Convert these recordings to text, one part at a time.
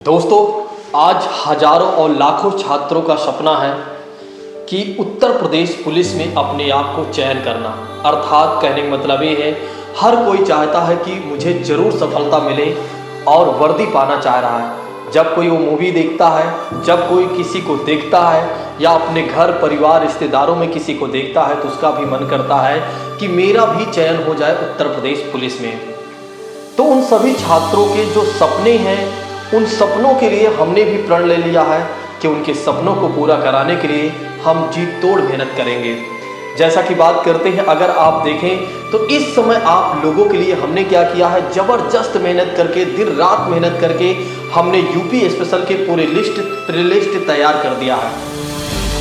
दोस्तों, आज हजारों और लाखों छात्रों का सपना है कि उत्तर प्रदेश पुलिस में अपने आप को चयन करना। अर्थात कहने का मतलब ये है, हर कोई चाहता है कि मुझे ज़रूर सफलता मिले और वर्दी पाना चाह रहा है। जब कोई वो मूवी देखता है, जब कोई किसी को देखता है या अपने घर परिवार रिश्तेदारों में किसी को देखता है तो उसका भी मन करता है कि मेरा भी चयन हो जाए उत्तर प्रदेश पुलिस में। तो उन सभी छात्रों के जो सपने हैं, उन सपनों के लिए हमने भी प्रण ले लिया है कि उनके सपनों को पूरा कराने के लिए हम जी तोड़ मेहनत करेंगे। जैसा कि बात करते हैं, अगर आप देखें तो इस समय आप लोगों के लिए हमने क्या किया है, ज़बरदस्त मेहनत करके, दिन रात मेहनत करके हमने यूपी स्पेशल के पूरे लिस्ट तैयार कर दिया है।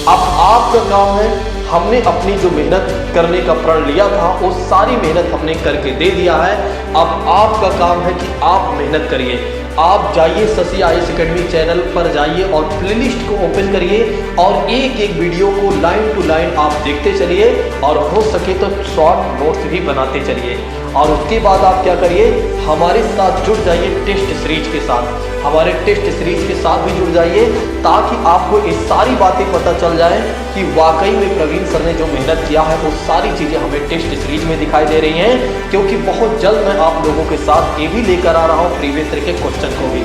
अब आपका काम है, हमने अपनी जो मेहनत करने का प्रण लिया था वो सारी मेहनत हमने करके दे दिया है। अब आपका काम है कि आप मेहनत करिए। आप जाइए शशि IAS एकेडमी चैनल पर जाइए और प्लेलिस्ट को ओपन करिए और एक एक वीडियो को लाइन टू लाइन आप देखते चलिए और हो सके तो शॉर्ट नोट्स भी बनाते चलिए। और उसके बाद आप क्या करिए, हमारे साथ जुड़ जाइए टेस्ट सीरीज के साथ। हमारे टेस्ट सीरीज के साथ भी जुड़ जाइए ताकि आपको ये सारी बातें पता चल जाए कि वाकई में प्रवीण सर ने जो मेहनत किया है वो सारी चीज़ें हमें टेस्ट सीरीज में दिखाई दे रही हैं। क्योंकि बहुत जल्द मैं आप लोगों के साथ ये भी लेकर आ रहा हूँ प्रीवियस ईयर के क्वेश्चन को भी।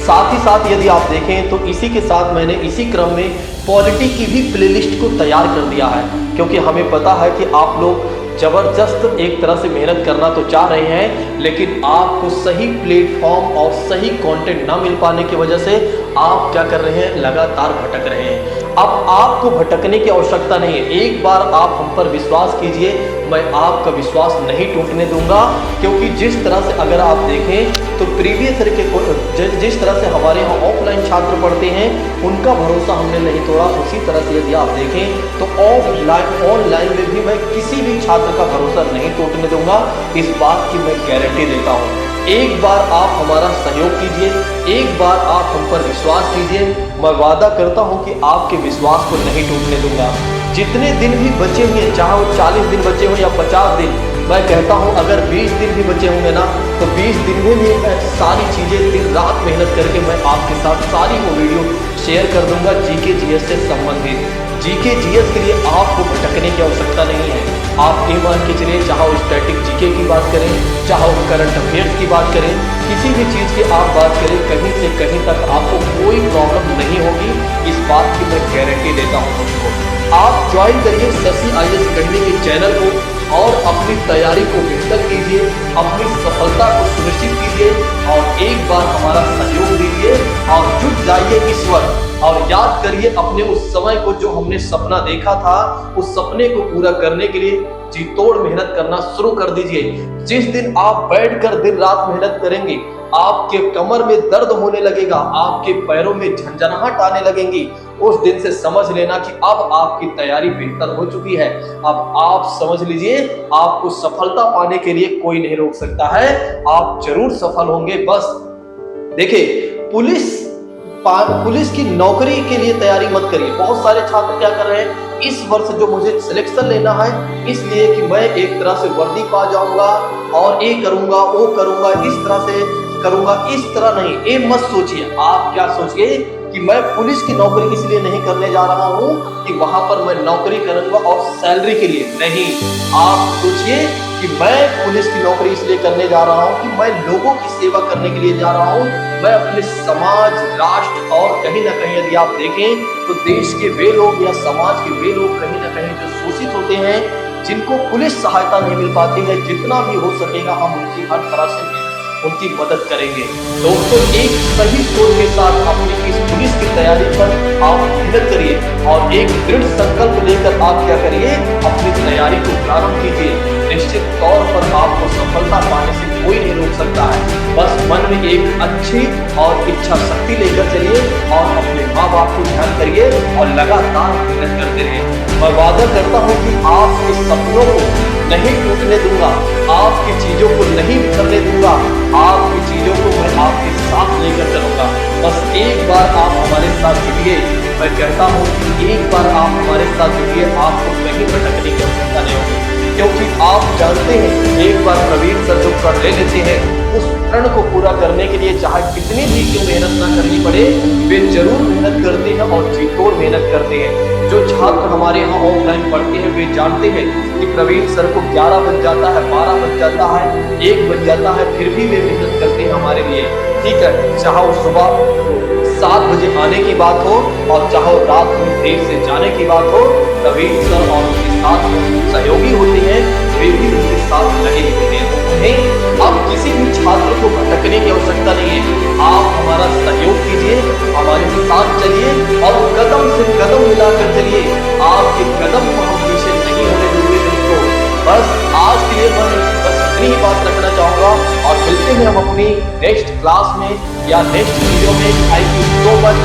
साथ ही साथ यदि आप देखें तो इसी के साथ मैंने इसी क्रम में पॉलिटी की भी प्लेलिस्ट को तैयार कर दिया है। क्योंकि हमें पता है कि आप लोग ज़बरदस्त एक तरह से मेहनत करना तो चाह रहे हैं, लेकिन आपको सही प्लेटफॉर्म और सही कंटेंट ना मिल पाने की वजह से आप क्या कर रहे हैं, लगातार भटक रहे हैं। अब आपको भटकने की आवश्यकता नहीं है। एक बार आप हम पर विश्वास कीजिए, मैं आपका विश्वास नहीं टूटने दूंगा। क्योंकि जिस तरह से अगर आप देखें तो प्रीवियस ईयर के जिस तरह से हमारे यहाँ ऑफलाइन छात्र पढ़ते हैं उनका भरोसा हमने नहीं तोड़ा, उसी तरह से यदि आप देखें तो ऑनलाइन में भी मैं किसी भी छात्र का भरोसा नहीं टूटने दूंगा। इस बात की मैं गारंटी देता हूँ। एक बार आप हमारा सहयोग कीजिए, एक बार आप हम पर विश्वास कीजिए, मैं वादा करता हूं कि आपके विश्वास को नहीं टूटने दूंगा। जितने दिन भी बचे हुए, चाहे वो 40 दिन बचे हो या 50 दिन, मैं कहता हूं अगर 20 दिन भी बचे होंगे ना तो 20 दिन में भी मैं सारी चीज़ें दिन रात मेहनत करके मैं आपके साथ सारी वो वीडियो शेयर कर दूंगा GK GS से संबंधित। GK GS के लिए आपको भटकने की आवश्यकता नहीं है। आप ये मान के चलिए, चाहे वो स्टैटिक GK की बात करें, चाहे वो करंट अफेयर्स की बात करें, किसी भी चीज़ की आप बात करें, कहीं से कहीं तक आपको कोई प्रॉब्लम नहीं होगी। इस बात की मैं गारंटी देता हूँ मुझको। आप ज्वाइन करिए शशि IAS एकेडमी के चैनल को और अपनी तैयारी को बेहतर कीजिए, अपनी सफलता को सुनिश्चित कीजिए और एक बार हमारा सहयोग दीजिए और जुट जाइए इस वक्त। और याद करिए अपने उस समय को जो हमने सपना देखा था, उस सपने को पूरा करने के लिए जी तोड़ मेहनत करना शुरू कर दीजिए। जिस दिन आप बैठकर दिन रात मेहनत करेंगे, आपके कमर में दर्द होने लगेगा, आपके पैरों में झंझनाहट आने लगेंगी, उस दिन से समझ लेना कि अब आपकी तैयारी बेहतर हो चुकी है। अब आप समझ लीजिए, आपको सफलता पाने के लिए कोई नहीं रोक सकता है। आप जरूर सफल होंगे। बस देखिए, पुलिस की नौकरी के लिए तैयारी मत करिए। बहुत सारे छात्र क्या कर रहे हैं, इस वर्ष जो मुझे सिलेक्शन लेना है इसलिए कि मैं एक तरह से वर्दी पा जाऊंगा और ये करूंगा वो करूंगा, इस तरह से करूंगा, इस तरह नहीं। ये मत सोचिए। आप क्या सोचिए कि मैं पुलिस की नौकरी इसलिए नहीं करने जा रहा हूं कि वहां पर मैं नौकरी करूंगा और सैलरी के लिए नहीं। आप सोचिए कि मैं पुलिस की नौकरी इसलिए करने जा रहा हूं कि मैं लोगों की सेवा करने के लिए जा रहा हूं। मैं अपने समाज, राष्ट्र और कहीं ना कहीं यदि आप देखें तो देश के वे लोग या समाज के वे लोग कहीं ना कहीं जो शोषित होते हैं, जिनको पुलिस सहायता नहीं मिल पाती है, जितना भी हो सकेगा हम उनकी हर तरह से उनकी मदद करेंगे। दोस्तों, एक सही सोच के साथ अपनी इस पुलिस की तैयारी पर आप मेहनत करिए और एक दृढ़ संकल्प लेकर आप क्या करिए, अपनी तैयारी को प्रारंभ कीजिए। निश्चित तौर पर आपको सफलता पाने से कोई नहीं रोक सकता है। बस मन में एक अच्छी और इच्छा शक्ति लेकर चलिए और अपने माँ बाप को ध्यान करिए और लगातार मेहनत करते रहिए। मैं वादा करता हूँ कि आपके सपनों को नहीं टूटने दूंगा, आपकी चीजों को नहीं बिखरने दूंगा, आपकी चीजों को मैं आपके साथ लेकर चलूंगा। बस एक बार आप हमारे साथ जुड़िए। मैं कहता हूँ कि एक बार आप हमारे साथ जुड़िए, आपको कहीं भटकने की आवश्यकता नहीं होगी। क्योंकि आप जानते हैं एक बार प्रवीण सर जो प्रण ले लेते हैं उस प्रण को पूरा करने के लिए चाहे कितनी भी क्यों मेहनत ना करनी पड़े, वे जरूर मेहनत करते हैं और जी तोड़ मेहनत करते हैं। जो छात्र हमारे यहाँ ऑफलाइन पढ़ते हैं वे जानते हैं कि प्रवीण सर को 11 बज जाता है, 12 बज जाता है, 1 बज जाता है, फिर भी वे मेहनत करते हैं हमारे लिए। ठीक है, चाहे वो सुबह 7 बजे आने की बात हो और चाहे रात में देर से जाने की बात हो, प्रवीण सर और उनके साथ सहयोगी होते हैं, वे भी उनके साथ लगे हुए हैं। अब किसी भी छात्र को भटकने की आवश्यकता नहीं है। आप हमारा सहयोग कीजिए, हमारे साथ चलिए और कदम से कदम मिलाकर चलिए। आपके कदम को हम पीछे नहीं होने देंगे दोस्तों। बस आज के लिए मैं बस इतनी ही बात रखना चाहूंगा और मिलते हैं हम अपनी नेक्स्ट क्लास में या नेक्स्ट वीडियो में। Thank you so much.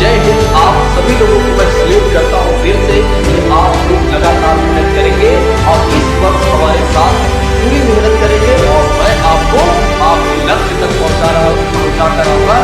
जय हिंद। आप सभी लोगों को मैं सल्यूट करता हूँ दिल से कि आप लोग लगातार मेहनत करेंगे और इस वक्त हमारे साथ पूरी मेहनत करेंगे और मैं आपको आपके लक्ष्य तक पहुंचा कर आऊंगा।